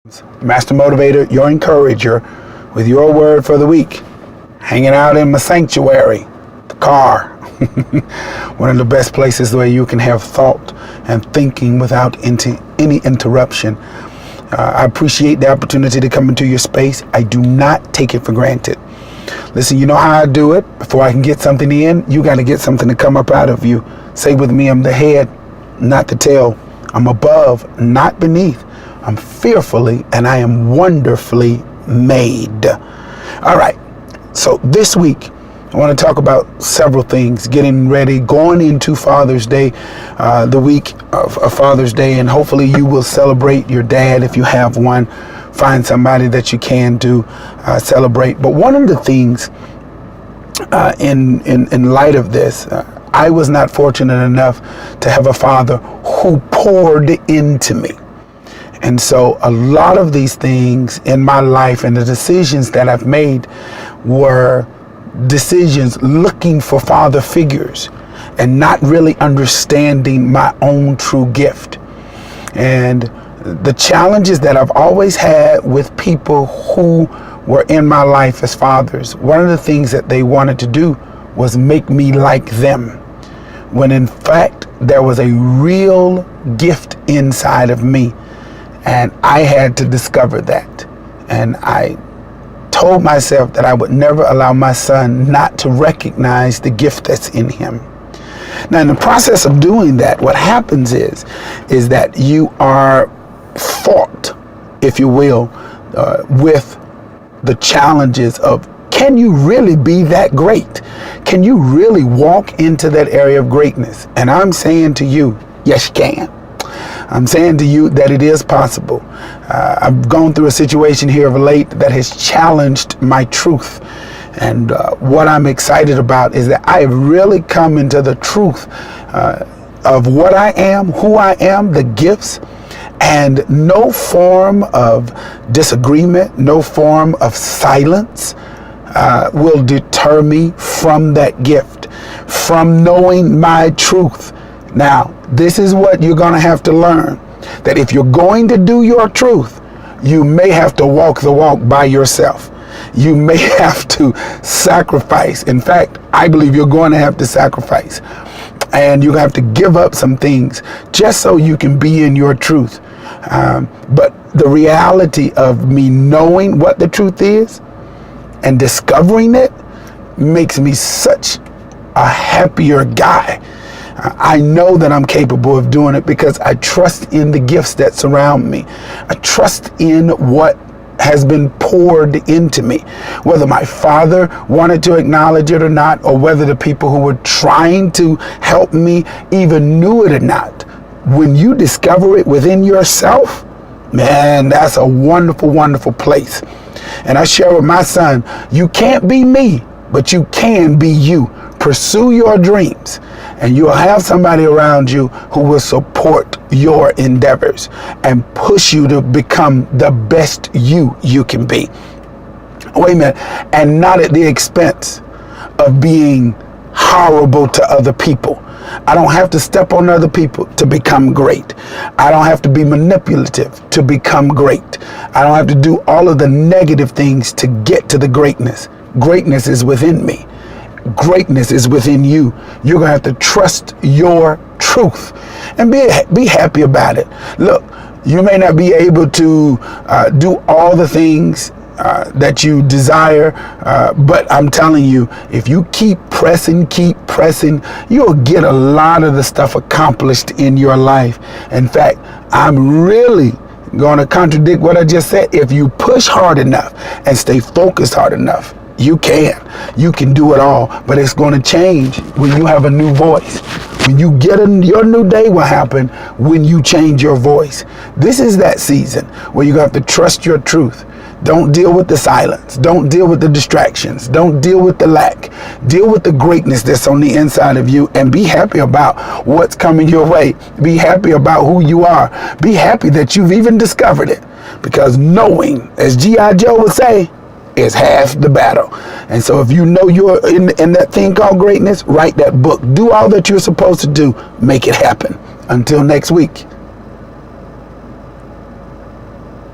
Master Motivator, your encourager, with your word for the week. Hanging out in my sanctuary, the car. One of the best places where you can have thought and thinking without any interruption. I appreciate the opportunity to come into your space. I do not take it for granted. Listen, you know how I do it? Before I can get something in, you got to get something to come up out of you. Say with me, I'm the head, not the tail. I'm above, not beneath. I'm fearfully and I am wonderfully made. All right. So this week, I want to talk about several things. Getting ready, going into Father's Day, the week of Father's Day, and hopefully you will celebrate your dad if you have one. Find somebody that you can do celebrate. But one of the things in light of this, I was not fortunate enough to have a father who poured into me. And so a lot of these things in my life and the decisions that I've made were decisions looking for father figures and not really understanding my own true gift. And the challenges that I've always had with people who were in my life as fathers, one of the things that they wanted to do was make me like them, when in fact there was a real gift inside of me. And I had to discover that. And I told myself that I would never allow my son not to recognize the gift that's in him. Now, in the process of doing that, what happens is that you are fought, if you will, with the challenges of, can you really be that great? Can you really walk into that area of greatness? And I'm saying to you, yes, you can. I'm saying to you that it is possible. I've gone through a situation here of late that has challenged my truth. And what I'm excited about is that I have really come into the truth of what I am, who I am, the gifts, and no form of disagreement, no form of silence will deter me from that gift, from knowing my truth. Now, this is what you're going to have to learn, that if you're going to do your truth, you may have to walk the walk by yourself. You may have to sacrifice. In fact, I believe you're going to have to sacrifice. And you're going to have to give up some things just so you can be in your truth. But the reality of me knowing what the truth is and discovering it makes me such a happier guy. I know that I'm capable of doing it because I trust in the gifts that surround me. I trust in what has been poured into me, whether my father wanted to acknowledge it or not, or whether the people who were trying to help me even knew it or not. When you discover it within yourself, man, that's a wonderful, wonderful place. And I share with my son, you can't be me, but you can be you. Pursue your dreams, and you'll have somebody around you who will support your endeavors and push you to become the best you can be. Wait a minute. And not at the expense of being horrible to other people. I don't have to step on other people to become great. I don't have to be manipulative to become great. I don't have to do all of the negative things to get to the greatness. Greatness is within me. Greatness is within you. You're going to have to trust your truth and be happy about it. Look, you may not be able to do all the things that you desire, but I'm telling you, if you keep pressing, you'll get a lot of the stuff accomplished in your life. In fact, I'm really going to contradict what I just said. If you push hard enough and stay focused hard enough, you can do it all. But it's going to change when you have a new voice. When you get your new day will happen when you change your voice. This is that season where you have to trust your truth. Don't deal with the silence. Don't deal with the distractions. Don't deal with the lack. Deal with the greatness that's on the inside of you, and be happy about what's coming your way. Be happy about who you are. Be happy that you've even discovered it, because knowing, as G.I. Joe would say, is half the battle. And so if you know you're in that thing called greatness, write that book. Do all that you're supposed to do. Make it happen. Until next week.